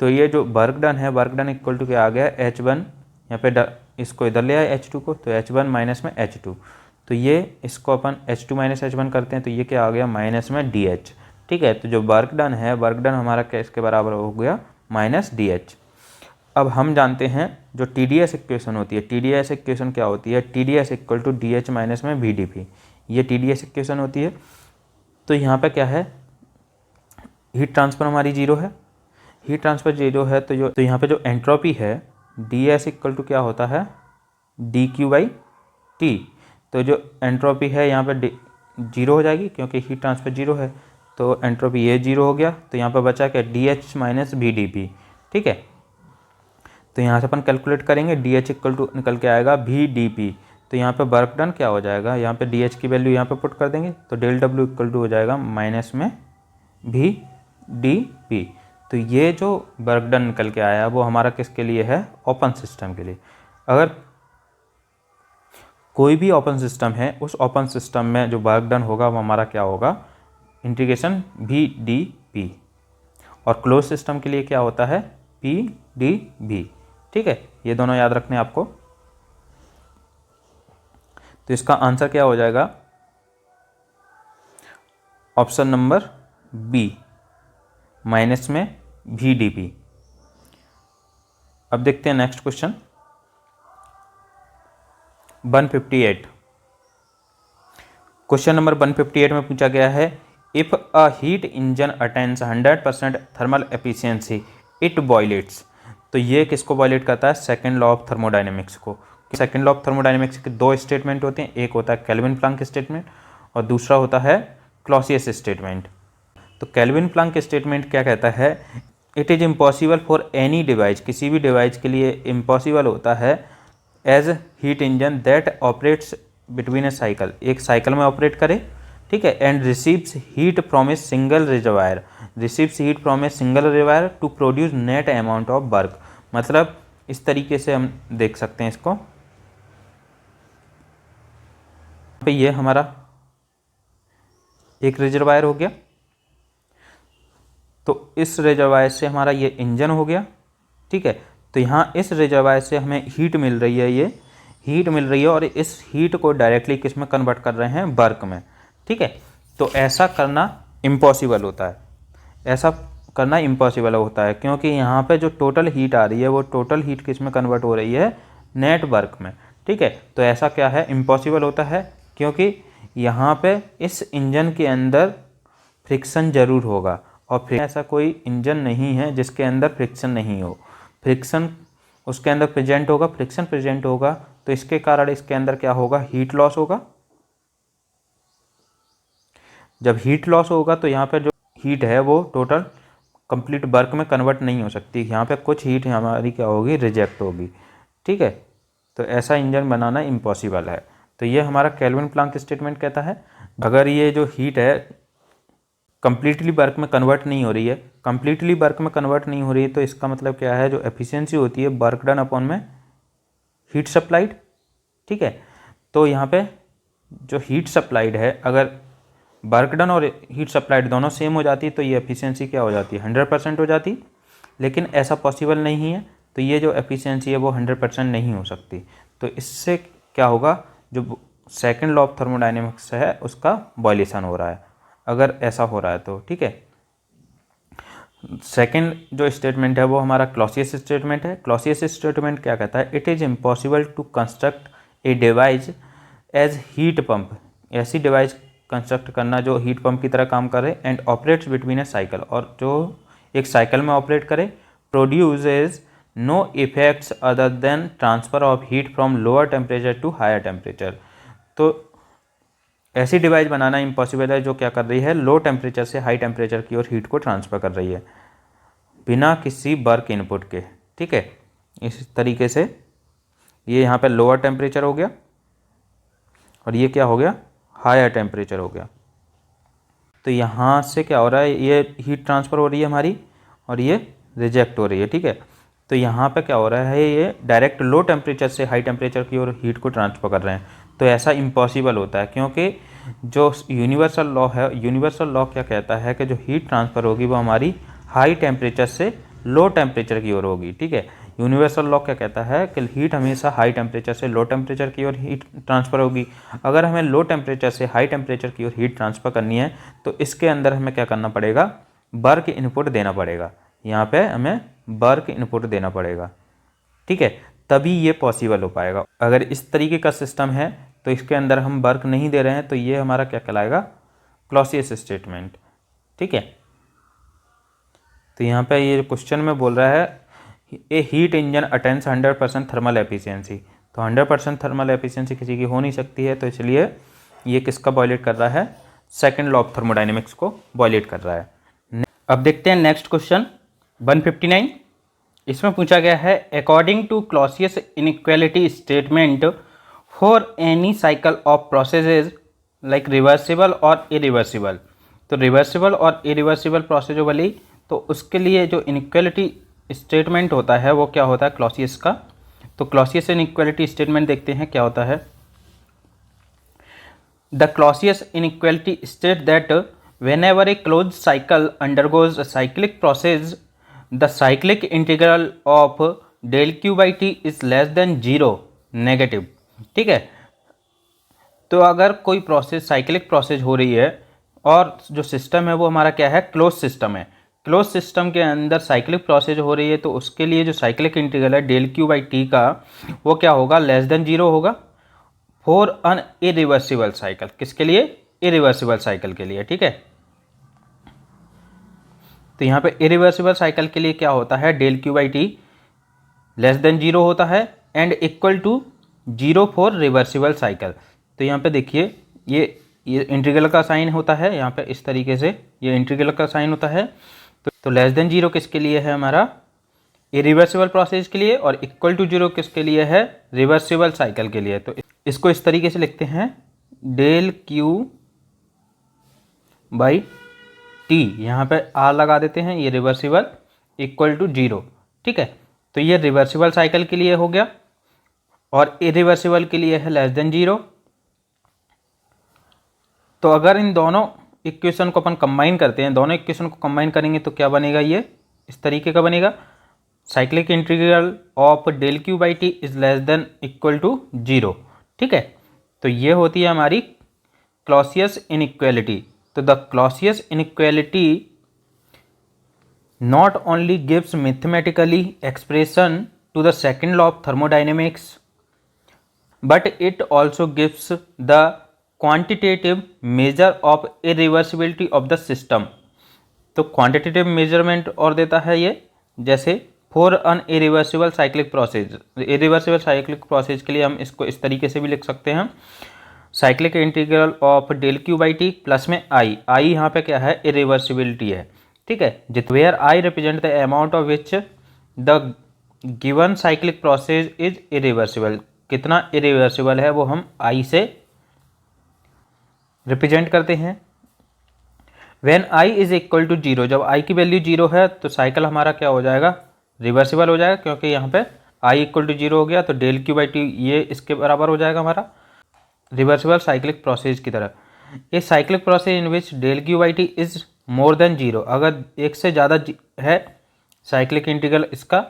Speaker 1: तो ये जो वर्क डन है, वर्क डन इक्वल टू क्या आ गया H1, यहाँ पे इसको इधर ले आए H2 को, तो H1 माइनस में H2, तो ये इसको अपन H2 माइनस H1 करते हैं, तो ये क्या आ गया माइनस में DH। ठीक है, तो जो वर्क डन है, वर्क डन हमारा किसके बराबर हो गया माइनस DH। अब हम जानते हैं जो TDS इक्वेशन होती है, TDS इक्वेशन क्या होती है, TDS equal to DH minus में VdP, ये TDS इक्वेशन होती है। तो यहाँ पे क्या है हीट ट्रांसफ़र हमारी जीरो है, हीट ट्रांसफ़र जीरो है, तो यहाँ पे जो एंट्रोपी है DS इक्वल टू क्या होता है dQ/T। तो जो एंट्रोपी है यहाँ पे जीरो हो जाएगी, क्योंकि हीट ट्रांसफ़र जीरो है, तो एंट्रोपी ये जीरो हो गया। तो यहाँ पे बचा क्या DH माइनस VdP। ठीक है, तो यहाँ से अपन कैलकुलेट करेंगे, DH इक्वल टू निकल के आएगा VdP। तो यहाँ पे वर्क डन क्या हो जाएगा, यहाँ पे DH की वैल्यू यहाँ पे पुट कर देंगे, तो डेल W इक्वल टू हो जाएगा माइनस में VdP। तो ये जो वर्क डन निकल के आया वो हमारा किसके लिए है, ओपन सिस्टम के लिए। अगर कोई भी ओपन सिस्टम है, उस ओपन सिस्टम में जो वर्क डन होगा वो हमारा क्या होगा इंटीग्रेशन VdP, और क्लोज सिस्टम के लिए क्या होता है PdV। ठीक है, ये दोनों याद रखने आपको। तो इसका आंसर क्या हो जाएगा ऑप्शन नंबर B, माइनस में VdP। अब देखते हैं नेक्स्ट क्वेश्चन 158। क्वेश्चन नंबर 158 में पूछा गया है if a heat engine attains 100% thermal efficiency it violates. तो ये किसको बॉयलेट करता है? सेकंड लॉ ऑफ थर्मोडायनेमिक्स को। सेकंड लॉ ऑफ थर्मोडायनेमिक्स के दो स्टेटमेंट होते हैं, एक होता है केल्विन प्लैंक स्टेटमेंट और दूसरा होता है क्लॉसियस स्टेटमेंट। तो केल्विन प्लैंक स्टेटमेंट क्या कहता है? It is impossible for any device, किसी भी डिवाइस के लिए इम्पॉसिबल होता है as heat engine that operates between a cycle, एक साइकिल में ऑपरेट करे, ठीक है, and receives heat from a single reservoir, receives heat from a single reservoir to produce net amount of work. मतलब इस तरीके से हम देख सकते हैं इसको। पे ये हमारा एक रिजर्वायर हो गया, तो इस रिजर्वायर से हमारा ये इंजन हो गया, ठीक है। तो यहाँ इस रिजर्वायर से हमें हीट मिल रही है, ये हीट मिल रही है और इस हीट को डायरेक्टली किस में कन्वर्ट कर रहे हैं? वर्क में, ठीक है। तो ऐसा करना इम्पॉसिबल होता है, ऐसा करना इम्पॉसिबल होता है क्योंकि यहाँ पे जो टोटल हीट आ रही है वो टोटल हीट किस में कन्वर्ट हो रही है? नेट वर्क में, ठीक है। तो ऐसा क्या है? इम्पॉसिबल होता है क्योंकि यहाँ पे इस इंजन के अंदर फ्रिक्शन ज़रूर होगा और फिर ऐसा कोई इंजन नहीं है जिसके अंदर फ्रिक्शन नहीं हो। फ्रिक्शन उसके अंदर प्रेजेंट होगा, फ्रिक्शन प्रेजेंट होगा, तो इसके कारण इसके अंदर क्या होगा? हीट लॉस होगा। जब हीट लॉस होगा तो यहाँ पर जो हीट है वो टोटल कंप्लीट वर्क में कन्वर्ट नहीं हो सकती, यहाँ पे कुछ हीट हमारी क्या होगी? रिजेक्ट होगी, ठीक है। तो ऐसा इंजन बनाना इम्पॉसिबल है। तो ये हमारा केल्विन प्लैंक स्टेटमेंट कहता है अगर ये जो हीट है कंप्लीटली वर्क में कन्वर्ट नहीं हो रही है, कंप्लीटली वर्क में कन्वर्ट नहीं हो रही है, तो इसका मतलब क्या है? जो एफिशिएंसी होती है वर्क डन अपॉन में हीट सप्लाइड, ठीक है। तो यहाँ पे जो हीट सप्लाइड है, अगर वर्क डन और हीट सप्लाइड दोनों सेम हो जाती तो ये एफिशिएंसी क्या हो जाती? 100% हो जाती। लेकिन ऐसा पॉसिबल नहीं है, तो ये जो एफिशिएंसी है वो 100% नहीं हो सकती। तो इससे क्या होगा? जो सेकंड लॉ ऑफ थर्मोडायनेमिक्स है उसका वायलेशन हो रहा है अगर ऐसा हो रहा है तो, ठीक है। सेकंड जो स्टेटमेंट है वो हमारा क्लॉसियस स्टेटमेंट है। क्लॉसियस स्टेटमेंट क्या कहता है? It is impossible to construct a device as heat pump, ऐसी डिवाइस कंस्ट्रक्ट करना जो हीट पंप की तरह काम करे and operates between a cycle, और जो एक साइकिल में ऑपरेट करे, produces no effects other than transfer of heat from lower temperature to higher temperature. तो ऐसी डिवाइस बनाना इम्पॉसिबल है जो क्या कर रही है? लो टेम्परेचर से हाई टेम्परेचर की ओर हीट को ट्रांसफ़र कर रही है बिना किसी वर्क इनपुट के, ठीक है। इस तरीके से ये यहाँ पे लोअर टेम्परेचर हो गया और ये क्या हो गया? हायर टेम्परेचर हो गया। तो यहाँ से क्या हो रहा है? ये हीट ट्रांसफ़र हो रही है हमारी और ये रिजेक्ट हो रही है, ठीक है। तो यहाँ पे क्या हो रहा है? ये डायरेक्ट लो टेम्परेचर से हाई टेम्परेचर की ओर हीट को ट्रांसफ़र कर रहे हैं। तो ऐसा इम्पॉसिबल होता है क्योंकि जो यूनिवर्सल लॉ है, यूनिवर्सल लॉ क्या कहता है कि जो हीट ट्रांसफ़र होगी वो हमारी हाई टेम्परेचर से लो टेम्परेचर की ओर होगी, ठीक है। यूनिवर्सल लॉ क्या कहता है कि हीट हमेशा हाई टेम्परेचर से लो टेम्परेचर की ओर हीट ट्रांसफ़र होगी। अगर हमें लो टेम्परेचर से हाई टेम्परेचर की ओर हीट ट्रांसफ़र करनी है तो इसके अंदर हमें क्या करना पड़ेगा? वर्क इनपुट देना पड़ेगा। यहाँ पे हमें वर्क इनपुट देना पड़ेगा, ठीक है, तभी ये पॉसिबल हो पाएगा। अगर इस तरीके का सिस्टम है तो इसके अंदर हम वर्क नहीं दे रहे हैं तो ये हमारा क्या कहलाएगा? क्लॉसियस स्टेटमेंट, ठीक है। तो यहाँ पे ये क्वेश्चन में बोल रहा है a heat engine attains 100% thermal efficiency. तो 100% थर्मल एफिशिएंसी किसी की हो नहीं सकती है, तो इसलिए ये किसका वायलेट कर रहा है? सेकंड लॉ ऑफ थर्मोडायनेमिक्स को वायलेट कर रहा है। अब देखते हैं नेक्स्ट क्वेश्चन 159। इसमें पूछा गया है according to Clausius inequality statement for any cycle of processes like reversible और इरिवर्सिबल। तो रिवर्सिबल और इरिवर्सिबल प्रोसेस वाली, तो उसके लिए जो इनइक्वालिटी स्टेटमेंट होता है वो क्या होता है क्लॉसियस का? तो क्लॉसियस इनइक्वालिटी स्टेटमेंट देखते हैं क्या होता है। The Clausius inequality state that whenever a closed cycle undergoes a cyclic process, the cyclic integral of del q by t is less than 0 negative, ठीक है। तो अगर कोई प्रोसेस साइक्लिक प्रोसेस हो रही है और जो सिस्टम है वो हमारा क्या है? क्लोज सिस्टम है, क्लोज सिस्टम के अंदर साइक्लिक प्रोसेस हो रही है तो उसके लिए जो साइक्लिक इंटीग्रल है डेल क्यू बाई टी का वो क्या होगा, लेस देन जीरो होगा फॉर अन इरिवर्सिबल साइकिल। किसके लिए? इरिवर्सिबल साइकिल के लिए। ठीक है, तो यहाँ पे इरिवर्सिबल साइकिल के लिए क्या होता है, del Q by T less than zero होता है and equal to zero for reversible cycle. तो यहाँ पे देखिए ये इंटीग्रल का साइन होता है, यहाँ पे इस तरीके से ये इंटीग्रल का साइन होता है। तो लेस देन जीरो किसके लिए है हमारा, इरिवर्सिबल प्रोसेस के लिए, और इक्वल टू जीरो किसके लिए है, रिवर्सिबल साइकिल के लिए। तो इसको इस तरीके से लिखते हैं, डेल क्यू बाई टी, यहाँ पे आर लगा देते हैं, ये रिवर्सिबल इक्वल टू जीरो। ठीक है, तो ये रिवर्सिबल साइकिल के लिए हो गया और इरिवर्सिबल के लिए है लेस देन जीरो। तो अगर इन दोनों इक्वेशन को अपन कंबाइन करते हैं, दोनों इक्वेशन को कंबाइन करेंगे तो क्या बनेगा, ये इस तरीके का बनेगा, cyclic integral of del Q by T is less than equal to zero. ठीक है, तो ये होती है हमारी क्लॉसियस इनइक्वालिटी। तो the Clausius inequality not only gives mathematically expression to the second law of thermodynamics, but it also gives the quantitative measure of irreversibility of the system। तो quantitative measurement और देता है ये, जैसे for on irreversible cyclic process, irreversible cyclic process के लिए हम इसको इस तरीके से भी लिख सकते हैं, cyclic integral of del Q by T plus में आई यहाँ पे क्या है, इरिवर्सिबिलिटी है। ठीक है, जित where I represent the amount of which the given cyclic process is irreversible, कितना इरिवर्सिबल है वो हम आई से रिप्रेजेंट करते हैं। When I is equal to zero, जब आई की वैल्यू जीरो है तो साइकिल हमारा क्या हो जाएगा, रिवर्सिबल हो जाएगा, क्योंकि यहाँ पे आई इक्वल टू जीरो हो गया तो डेल क्यू बाई टी ये इसके बराबर हो जाएगा हमारा, रिवर्सिबल साइक्लिक प्रोसेस की तरह। A cyclic process in which del Q by T is more than zero, अगर एक से ज़्यादा है साइक्लिक इंटीग्रल इसका,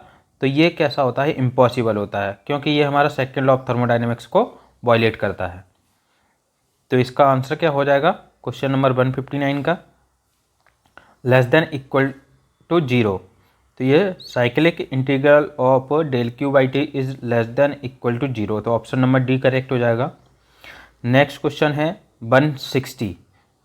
Speaker 1: तो ये कैसा होता है, इम्पॉसिबल होता है, क्योंकि ये हमारा सेकेंड लॉ ऑफ थर्मोडाइनमिक्स को वायलेट करता है। तो इसका आंसर क्या हो जाएगा क्वेश्चन नंबर 159 का, less than equal to zero. तो ये cyclic integral of del Q by T is less than equal to zero, तो ऑप्शन नंबर डी करेक्ट हो जाएगा। नेक्स्ट क्वेश्चन है 160।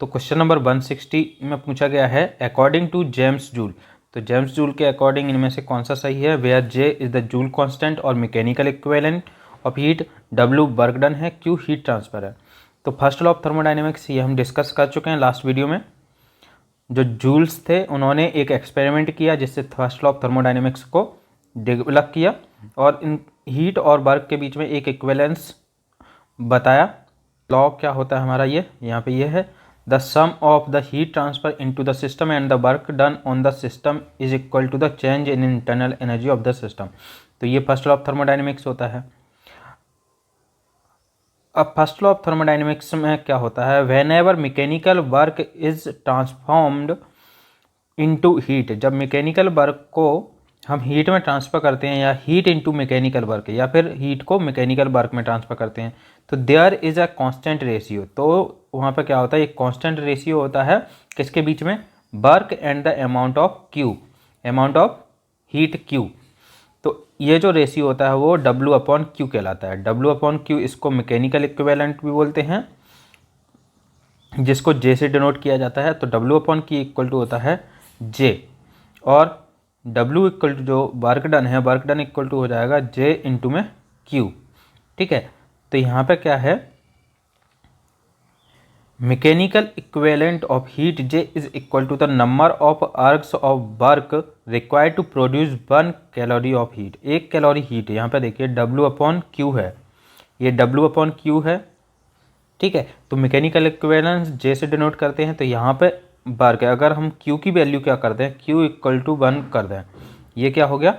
Speaker 1: तो क्वेश्चन नंबर 160 में पूछा गया है, अकॉर्डिंग टू जेम्स जूल, तो जेम्स जूल के अकॉर्डिंग इनमें से कौन सा सही है, where J is the Joule constant और mechanical equivalent of heat, W work done है, क्यू हीट ट्रांसफर है। तो फर्स्ट लॉ ऑफ थर्मोडाइनमिक्स ये हम डिस्कस कर चुके हैं लास्ट वीडियो में। जो जूल्स थे उन्होंने एक एक्सपेरिमेंट किया जिससे फर्स्ट लॉ ऑफ थर्मोडाइनमिक्स को डेवलप किया और इन हीट और वर्क के बीच में एक इक्विवेलेंस बताया। लॉ क्या होता है हमारा, ये यहाँ पे ये है, the sum of the heat transfer into the system and the work done on the system is equal to the change in internal energy of the system. तो ये फर्स्ट लॉ ऑफ थर्मोडाइनमिक्स होता है। अब first law of thermodynamics में क्या होता है, when ever mechanical work is transformed into heat, जब मैकेनिकल वर्क को हम हीट में ट्रांसफ़र करते हैं या हीट इनटू मैकेनिकल वर्क, या फिर हीट को मैकेनिकल वर्क में ट्रांसफ़र करते हैं, तो there is a constant ratio. तो वहाँ पर क्या होता है, एक कांस्टेंट रेशियो होता है किसके बीच में, work and the amount of Q, amount of heat Q. तो ये जो रेशियो होता है वो W अपॉन क्यू कहलाता है। W अपॉन क्यू इसको मैकेनिकल इक्विवेलेंट भी बोलते हैं, जिसको J से डिनोट किया जाता है। तो W upon Q equal to होता है J, और W इक्वल टू जो वर्क डन है, वर्क डन इक्वल टू हो जाएगा J इंटू में Q। ठीक है, तो यहाँ पे क्या है, mechanical equivalent of heat J is equal to the number of ergs of work required to produce 1 calorie of heat. 1 calorie heat, यहाँ पे देखिए W अपॉन क्यू है, ये W अपॉन क्यू है। ठीक है, तो मैकेनिकल इक्विवेलेंस J से डिनोट करते हैं, तो यहाँ पे वर्क है, अगर हम Q की वैल्यू क्या कर दें, Q इक्वल टू 1 कर दें, ये क्या हो गया,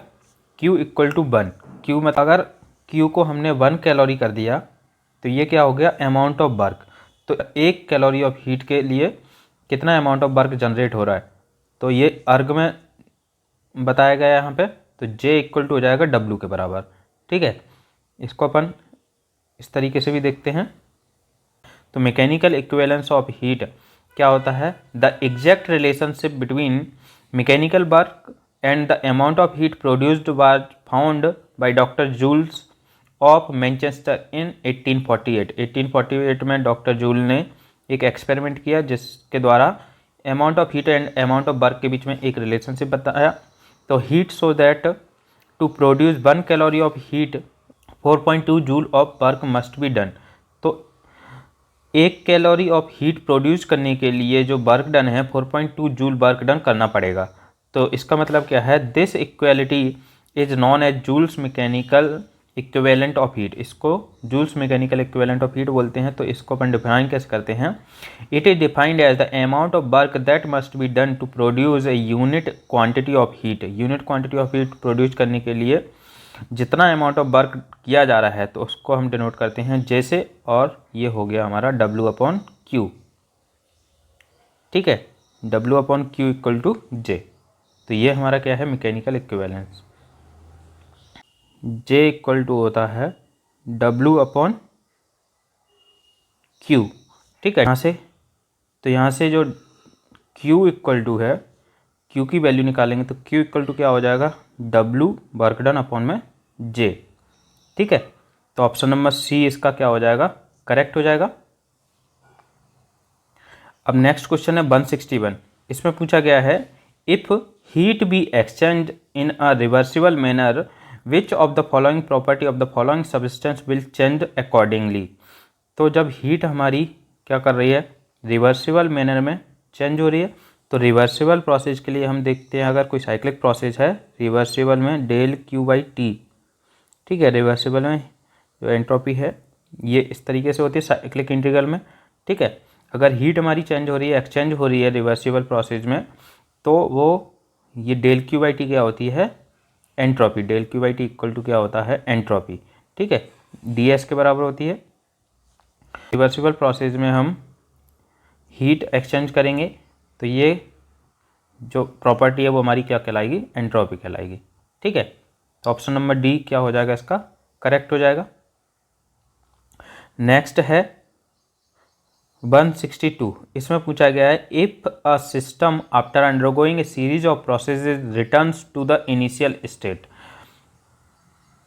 Speaker 1: Q इक्वल टू 1। Q में अगर Q को हमने 1 कैलोरी कर दिया तो ये क्या हो गया, अमाउंट ऑफ वर्क। तो 1 कैलोरी ऑफ हीट के लिए कितना अमाउंट ऑफ वर्क जनरेट हो रहा है, तो ये अर्ग में बताया गया यहाँ पे, तो J इक्वल टू हो जाएगा W के बराबर। ठीक है, इसको अपन इस तरीके से भी देखते हैं। तो मैकेनिकल इक्विवेलेंस ऑफ हीट क्या होता है, the exact relationship between mechanical work and the amount of heat produced was found by doctor Joules of Manchester in 1848। 1848 में डॉक्टर जूल ने एक एक्सपेरिमेंट किया जिसके द्वारा amount of heat and amount of work के बीच में एक रिलेशनशिप बताया। तो heat so that to produce 1 calorie of heat 4.2 joule of work must be done. तो 1 कैलोरी ऑफ हीट प्रोड्यूस करने के लिए जो वर्क डन है 4.2 जूल वर्क डन करना पड़ेगा। तो इसका मतलब क्या है, this equality is known as Joules mechanical equivalent of heat. इसको Joules mechanical equivalent of heat बोलते हैं। तो इसको अपन डिफाइन कैसे करते हैं, it is defined as the amount of work that must be done to produce a unit quantity of heat. Unit quantity of heat produce करने के लिए जितना अमाउंट ऑफ वर्क किया जा रहा है तो उसको हम डिनोट करते हैं जैसे, और ये हो गया हमारा W/Q। ठीक है, W/Q इक्वल टू J। तो ये हमारा क्या है, mechanical equivalence. J equal to होता है W/Q। ठीक है, यहाँ से जो Q इक्वल टू है, Q की वैल्यू निकालेंगे तो Q इक्वल टू क्या हो जाएगा, W वर्क डन अपॉन में J। ठीक है, तो ऑप्शन नंबर सी इसका क्या हो जाएगा, करेक्ट हो जाएगा। अब नेक्स्ट क्वेश्चन है 161। इसमें पूछा गया है, if heat be exchange in a reversible manner which of the following property of the following substance will change accordingly. तो जब हीट हमारी क्या कर रही है, रिवर्सिबल मैनर में चेंज हो रही है, तो रिवर्सिबल प्रोसेस के लिए हम देखते हैं, अगर कोई साइक्लिक प्रोसेस है रिवर्सिबल में del/Q/T। ठीक है, रिवर्सिबल में जो एंट्रोपी है ये इस तरीके से होती है साइक्लिक इंटीग्रल में। ठीक है, अगर हीट हमारी चेंज हो रही है, एक्सचेंज हो रही है रिवर्सिबल प्रोसेस में, तो वो ये del/Q/T क्या होती है, एंट्रोपी। del/Q/T इक्वल टू क्या होता है, एंट्रोपी। ठीक है, ds के बराबर होती है। रिवर्सिबल प्रोसेस में हम हीट एक्सचेंज करेंगे तो ये जो प्रॉपर्टी है वो हमारी क्या कहलाएगी, एंट्रोपी कहलाएगी। ठीक है, तो ऑप्शन नंबर डी क्या हो जाएगा, इसका करेक्ट हो जाएगा। नेक्स्ट है 162। इसमें पूछा गया है, if a system after undergoing a series of processes returns to the initial state.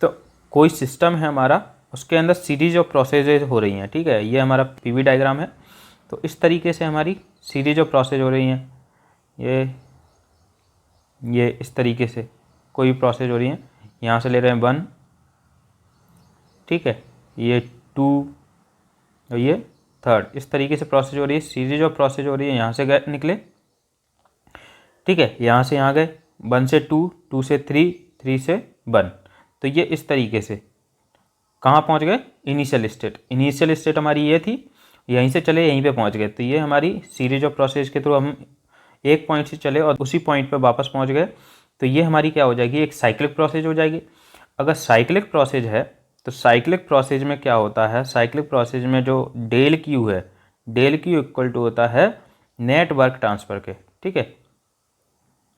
Speaker 1: तो कोई सिस्टम है हमारा, उसके अंदर सीरीज ऑफ प्रोसेसेस हो रही हैं। ठीक है, ये हमारा पीवी डायग्राम है। तो इस तरीके से हमारी सीरीज ऑफ प्रोसेस हो रही हैं, ये इस तरीके से कोई भी प्रोसेस हो रही है। यहाँ से ले रहे हैं 1, ठीक है, ये 2 और ये 3, इस तरीके से प्रोसेस हो रही है, सीरीज ऑफ प्रोसेस हो रही है। यहाँ से गए निकले, ठीक है, यहाँ से यहाँ गए, 1 से 2, 2 से 3, 3 से 1। तो ये इस तरीके से कहाँ पहुँच गए, इनिशियल स्टेट। इनिशियल स्टेट हमारी ये थी, यहीं से चले यहीं पे पहुँच गए। तो ये हमारी सीरीज ऑफ प्रोसेस के थ्रू हम एक पॉइंट से चले और उसी पॉइंट पे वापस पहुँच गए। तो ये हमारी क्या हो जाएगी, एक साइक्लिक प्रोसेस हो जाएगी। अगर साइक्लिक प्रोसेस है तो साइक्लिक प्रोसेस में क्या होता है, साइक्लिक प्रोसेस में जो del/Q है, del/Q इक्वल टू होता है नेट वर्क ट्रांसफ़र के। ठीक है,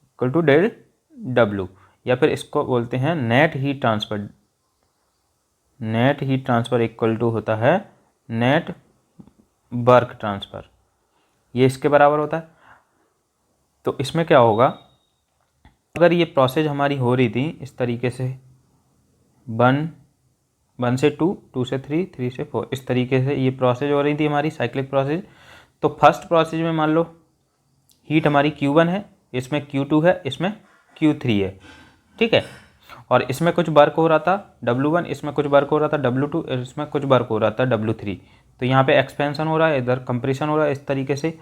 Speaker 1: इक्वल टू del/W, या फिर इसको बोलते हैं net heat transfer. Net heat transfer equal to होता है नेट वर्क ट्रांसफ़र, ये इसके बराबर होता है। तो इसमें क्या होगा, अगर ये प्रोसेस हमारी हो रही थी इस तरीके से 1 से 2, 2 से 3, 3 से 4, इस तरीके से ये प्रोसेस हो रही थी हमारी साइक्लिक प्रोसेस। तो फर्स्ट प्रोसेस में मान लो हीट हमारी Q1 है, इसमें Q2 है, इसमें Q3 है। ठीक है, और इसमें कुछ वर्क हो रहा था W1, इसमें कुछ वर्क हो रहा था W2, इसमें कुछ वर्क हो रहा था W3। तो यहाँ पे एक्सपेंशन हो रहा है, इधर कंप्रेशन हो रहा है, इस तरीके से।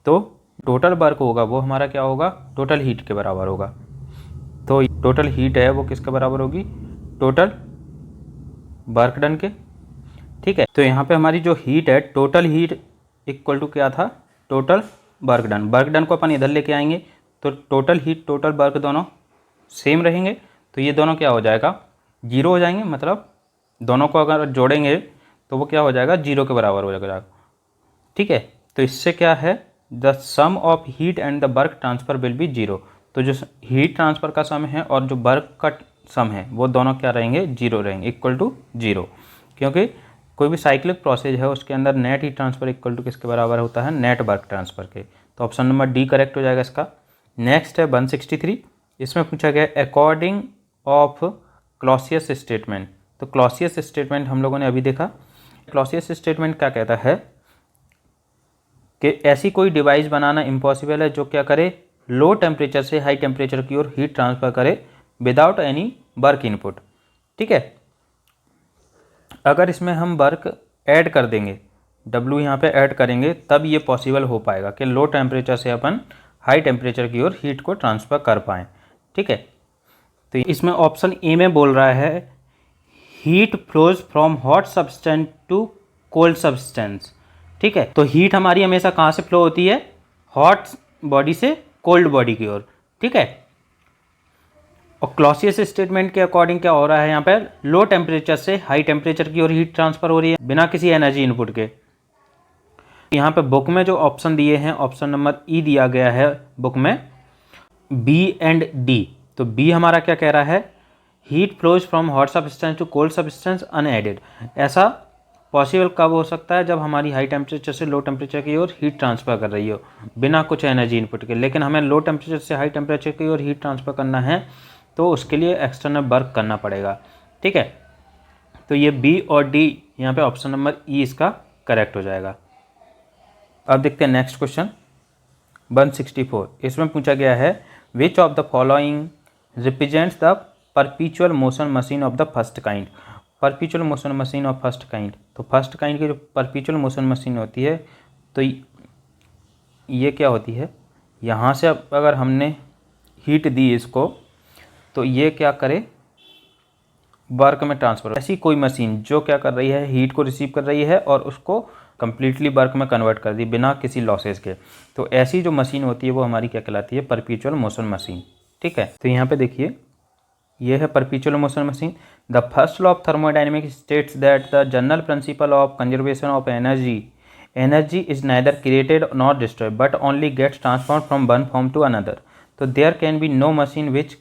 Speaker 1: तो टोटल वर्क होगा वो हमारा क्या होगा, टोटल हीट के बराबर होगा। तो टोटल हीट है वो किसके बराबर होगी, टोटल वर्क डन के। ठीक है, तो यहाँ पे हमारी जो हीट है, टोटल हीट इक्वल टू क्या था, total work done. Work done को अपन इधर लेके आएंगे तो टोटल हीट टोटल वर्क दोनों सेम रहेंगे। तो ये दोनों क्या हो जाएगा, 0 हो जाएंगे। मतलब दोनों को अगर जोड़ेंगे तो वो क्या हो जाएगा, 0 के बराबर हो जाएगा। ठीक है, तो इससे क्या है, the sum of heat and the work transfer will be 0। तो जो हीट ट्रांसफ़र का सम है और जो वर्क का सम है वो दोनों क्या रहेंगे, 0 रहेंगे, इक्वल टू 0। क्योंकि कोई भी साइक्लिक प्रोसेस है उसके अंदर net heat transfer equal to किसके बराबर होता है, नेट वर्क ट्रांसफ़र के। तो ऑप्शन नंबर डी करेक्ट हो जाएगा इसका। नेक्स्ट है 163, इसमें पूछा गया अकॉर्डिंग ऑफ क्लॉसियस स्टेटमेंट। तो क्लॉसियस स्टेटमेंट हम लोगों ने अभी देखा। क्लॉसियस स्टेटमेंट क्या कहता है कि ऐसी कोई डिवाइस बनाना इम्पॉसिबल है जो क्या करे, लो टेम्परेचर से हाई टेम्परेचर की ओर हीट ट्रांसफ़र करे विदाउट एनी वर्क इनपुट। ठीक है, अगर इसमें हम वर्क ऐड कर देंगे, W यहाँ पे ऐड करेंगे, तब ये पॉसिबल हो पाएगा कि लो टेम्परेचर से अपन हाई टेम्परेचर की ओर हीट को ट्रांसफ़र कर पाएँ। ठीक है, तो इसमें ऑप्शन ए में बोल रहा है heat flows from hot substance to cold substance. ठीक है, तो हीट हमारी हमेशा कहाँ से फ्लो होती है, हॉट बॉडी से कोल्ड बॉडी की ओर। ठीक है, और क्लॉसियस स्टेटमेंट के अकॉर्डिंग क्या हो रहा है, यहाँ पर लो टेम्परेचर से हाई टेम्परेचर की ओर हीट ट्रांसफ़र हो रही है बिना किसी एनर्जी इनपुट के। यहाँ पे बुक में जो ऑप्शन दिए हैं, ऑप्शन नंबर ई दिया गया है बुक में, बी एंड डी। तो बी हमारा क्या कह रहा है, heat flows from hot substance to cold substance unaided. ऐसा पॉसिबल कब हो सकता है, जब हमारी हाई टेम्परेचर से लो टेम्परेचर की ओर हीट ट्रांसफ़र कर रही हो बिना कुछ एनर्जी इनपुट के। लेकिन हमें लो टेम्परेचर से हाई टेम्परेचर की ओर हीट ट्रांसफ़र करना है तो उसके लिए एक्सटर्नल वर्क करना पड़ेगा। ठीक है, तो ये बी और डी यहाँ पे ऑप्शन नंबर ई इसका करेक्ट हो जाएगा। अब देखते हैं नेक्स्ट क्वेश्चन 164। इसमें पूछा गया है विच of the following represents the परपीचुअल motion machine of the first kind. परपीचुअल motion machine of first kind, तो फर्स्ट काइंड की जो परपीचुअल मोशन मशीन होती है, तो ये क्या होती है, यहाँ से अब अगर हमने हीट दी इसको तो ये क्या करे, वर्क में ट्रांसफर। ऐसी कोई मशीन जो क्या कर रही है, हीट को रिसीव कर रही है और उसको कम्प्लीटली वर्क में कन्वर्ट कर दी बिना किसी लॉसेस के। तो ऐसी जो मशीन होती है वो हमारी क्या कहलाती है, परपीचुअल मोशन मशीन। ठीक है, तो यहाँ पे देखिए ये है perpetual motion machine. The first law of thermodynamics states that the general principle of conservation of energy is neither created not destroyed but only gets transform from one form to another. तो there can be no machine which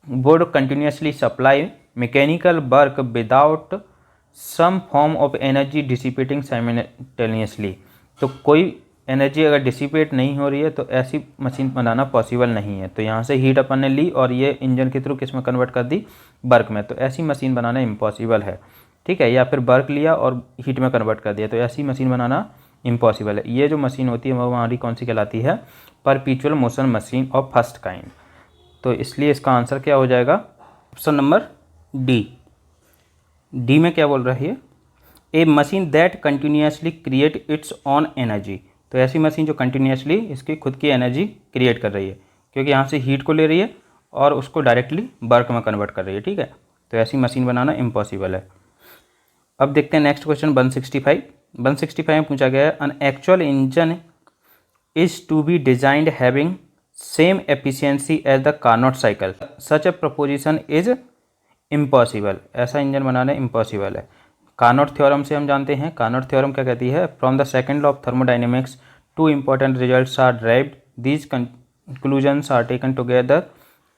Speaker 1: would continuously supply mechanical work without some form of energy dissipating simultaneously। तो कोई energy अगर dissipate नहीं हो रही है तो ऐसी मशीन बनाना पॉसिबल नहीं है। तो यहाँ से हीट अपन ने ली और ये इंजन के थ्रू किस में कन्वर्ट कर दी, वर्क में। तो ऐसी मशीन बनाना इम्पॉसिबल है। ठीक है, या फिर वर्क लिया और हीट में कन्वर्ट कर दिया, तो ऐसी मशीन बनाना इम्पॉसिबल है। ये जो मशीन होती है वो हमारी कौन सी कहलाती है, perpetual motion machine of first kind. तो इसलिए इसका आंसर क्या हो जाएगा, ऑप्शन नंबर डी। डी में क्या बोल रही है, a machine that continuously create its own energy. तो ऐसी मशीन जो कंटिन्यूसली इसकी खुद की एनर्जी क्रिएट कर रही है, क्योंकि यहाँ से हीट को ले रही है और उसको डायरेक्टली वर्क में कन्वर्ट कर रही है। ठीक है, तो ऐसी मशीन बनाना इम्पॉसिबल है। अब देखते हैं नेक्स्ट क्वेश्चन 165। 165 में पूछा गया है an actual engine is to be designed having same efficiency as the Carnot cycle, such a proposition is impossible. ऐसा इंजन बनाना इम्पॉसिबल है। कार्नोट थ्योरम से हम जानते हैं, कार्नोट थ्योरम क्या कहती है, from the second law of thermodynamics two important results are derived, these conclusions are taken together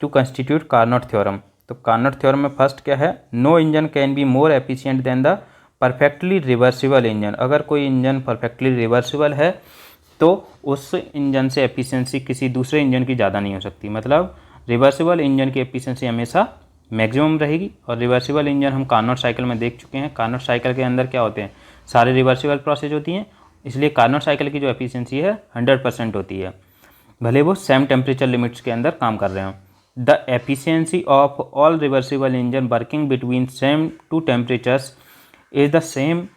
Speaker 1: to constitute Carnot theorem. तो कार्नोट थ्योरम में फर्स्ट क्या है, no engine can be more efficient then the perfectly reversible engine. अगर कोई engine perfectly reversible है तो उस engine से एफिशिएंसी किसी दूसरे इंजन की ज़्यादा नहीं हो सकती। मतलब रिवर्सिबल इंजन की एफिशिएंसी हमेशा मैक्सिमम रहेगी। और रिवर्सिबल इंजन हम कार्नोट साइकिल में देख चुके हैं। कार्नोट साइकिल के अंदर क्या होते हैं, सारे रिवर्सिबल प्रोसेस होती हैं, इसलिए कार्नोट साइकिल की जो एफिशिएंसी है 100% होती है, भले वो सेम टेम्परेचर लिमिट्स के अंदर काम कर रहे हों। The efficiency of all reversible engine working between same two temperatures is the same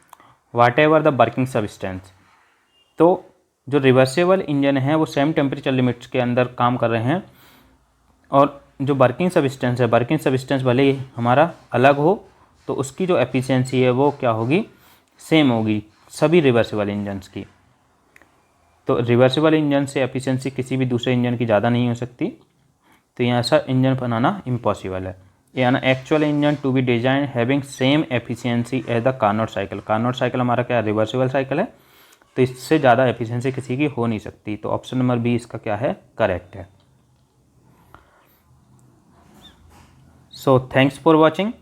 Speaker 1: whatever the working substance. तो जो रिवर्सिबल इंजन है वो सेम टेम्परेचर लिमिट्स के अंदर काम कर रहे हैं, और जो वर्किंग सब्सटेंस है, वर्किंग सब्सटेंस भले ही हमारा अलग हो तो उसकी जो एफिशिएंसी है वो क्या होगी, सेम होगी सभी रिवर्सिबल इंजन्स की। तो रिवर्सिबल इंजन से एफिशिएंसी किसी भी दूसरे इंजन की ज़्यादा नहीं हो सकती। तो यहाँ ऐसा इंजन बनाना इम्पॉसिबल है। An actual engine to be design having same efficiency as the Carnot cycle. Carnot cycle हमारा क्या है, रिवर्सिबल साइकिल है, तो इससे ज़्यादा एफिशिएंसी किसी की हो नहीं सकती। तो ऑप्शन नंबर बी इसका क्या है, करेक्ट है। So thanks for watching.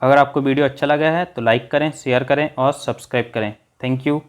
Speaker 1: अगर आपको वीडियो अच्छा लगा है तो लाइक करें, शेयर करें और सब्सक्राइब करें। Thank you.